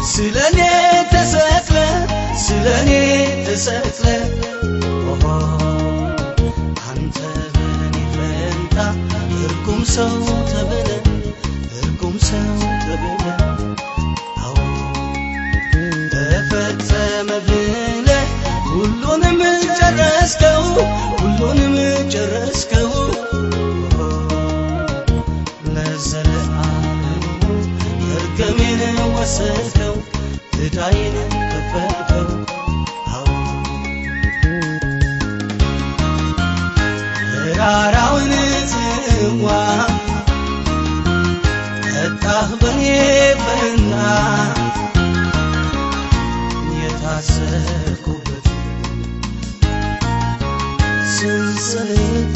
ስለኔ ተሰቅለ አንተ በኔ ፈንታ እርኩም ሰው ተበለ አዎ ተፈጸመ ብለህ ሁሉንም ጨረስከው ለዘለዓለም እርገሜን ወሰድከው ዕዳዬን ከፈልከው ተራራውን ጽዋ ጠጣህ በኔ ፈንታ የታሰርኩበት ሰንሰለት